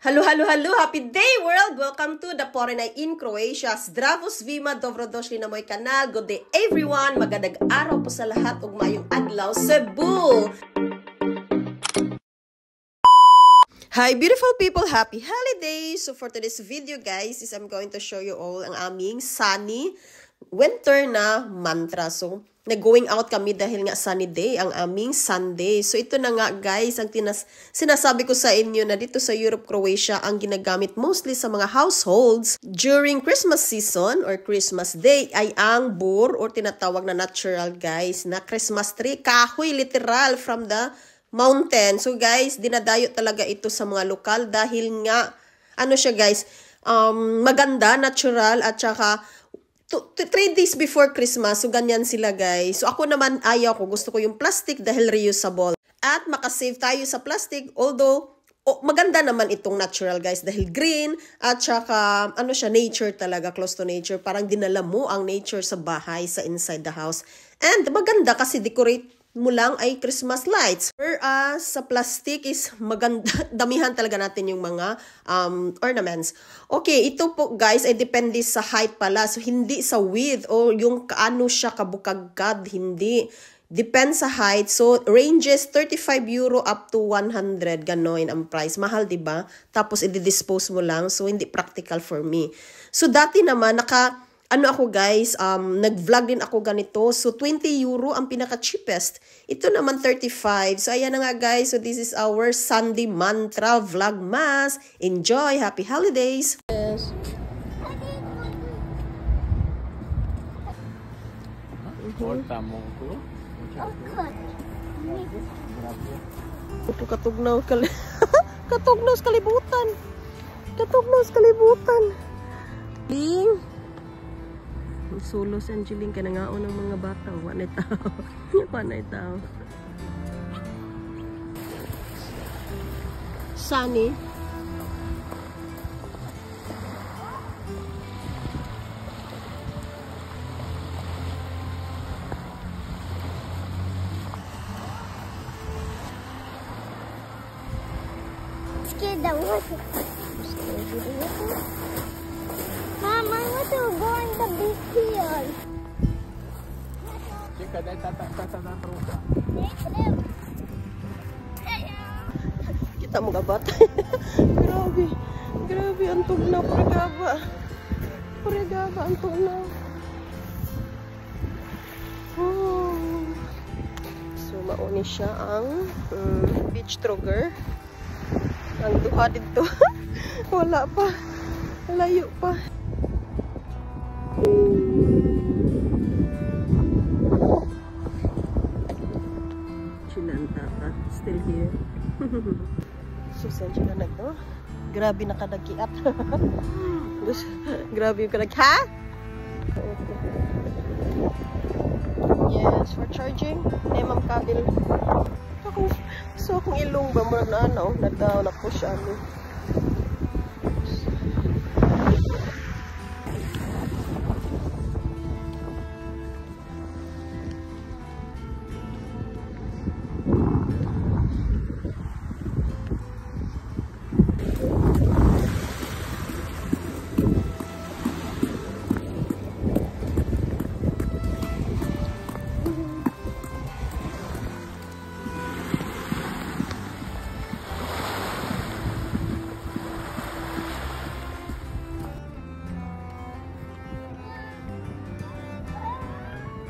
Hello, hello, hello! Happy day, world! Welcome to the Porenay in Croatia. Zdravo svima, dobrodošli na moj kanal. Good day, everyone! Magadag araw po sa lahat ug mayong adlaw Cebu! Hi, beautiful people! Happy holidays! So for today's video, guys, is I'm going to show you all ang aming sunny winter na mantra. So, nag-going out kami dahil nga sunny day, ang aming Sunday. So, ito na nga guys, ang sinasabi ko sa inyo na dito sa Europe, Croatia, ang ginagamit mostly sa mga households during Christmas season or Christmas day ay ang bur or tinatawag na natural guys, na Christmas tree. Kahoy, literal, from the mountain. So guys, dinadayo talaga ito sa mga lokal dahil nga, ano siya guys, maganda, natural, at saka 3 days before Christmas, so ganyan sila guys. So ako naman ayaw ko, gusto ko yung plastic dahil reusable. At makasave tayo sa plastic, although maganda naman itong natural guys dahil green at saka ano siya, nature talaga, close to nature. Parang dinala mo ang nature sa bahay, sa inside the house. And maganda kasi decorate mo lang ay Christmas lights. Whereas sa plastic is maganda, damihan talaga natin yung mga ornaments. Okay, ito po guys ay depende sa height pala. So hindi sa width o yung kaano siya kabukagkad, hindi. Depends sa height. So ranges 35 euro up to 100, gano'n ang price. Mahal, 'di ba? Tapos i-dispose mo lang. So hindi practical for me. So dati naman ano ako guys, nag-vlog din ako ganito. So, 20 euro ang pinaka-cheapest. Ito naman 35. So, ayan na nga guys. So, this is our Sunday mantra vlogmas. Enjoy! Happy holidays! Yes. Katugnaw katugnaw kalibutan. Katugnaw kalibutan. Ling. Solo si Angeline ka na nga ng mga bata. Wanay tao. Wanay tao. Sunny. Scared the water. Mom, I want to go in the big field. Kita mo gabat. Grabe. Grabe ang tugnaw. Pregaba ang tugnaw. Oh. So mauni siya ang beach trogger. Ang duha dito. Wala pa. Layo pa. Tata, still here. Susan siya na nagto. Grabe nakadagiat. Grabe yung kadag. Ha? Yes, for charging. Ma'am kabil. Akong ilong ba mo na ano, nagdaw na push ano.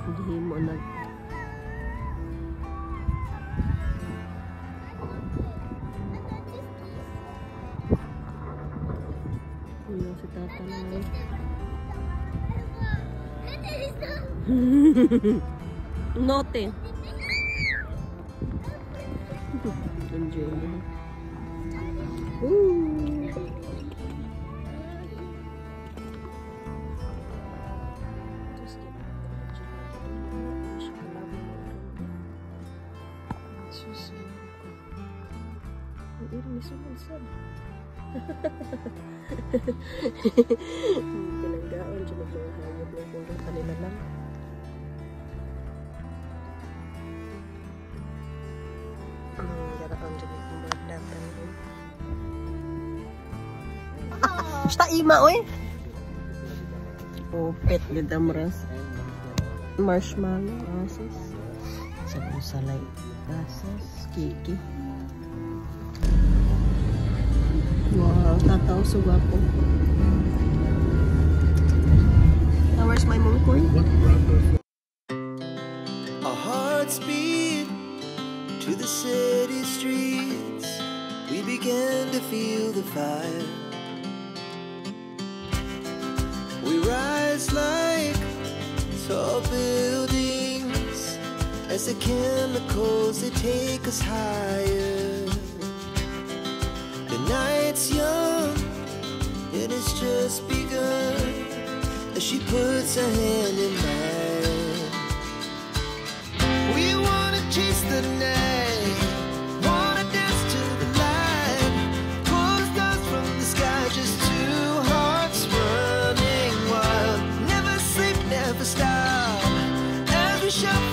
Hindi mo nag Wala si tata na Note. Enjoy mo. Ini sumansad. Pinanggaon siya ng mga hayop ng puro kanila lang. Garaon siya ng mga datan. Sta ima, oy. Pupit, gidamras. Marshmallow, ases. Sabi sa light. Ases, kiki. Wow, tataw, so guwapo. Now, where's my mungkoy? Our hearts beat to the city streets. We began to feel the fire. We rise like tall buildings as the chemicals, they take us higher. The night's young, it has just begun as she puts her hand in mine. We wanna chase the night, wanna dance to the light, pull the stars from the sky, just two hearts running wild. Never sleep, never stop, as we shove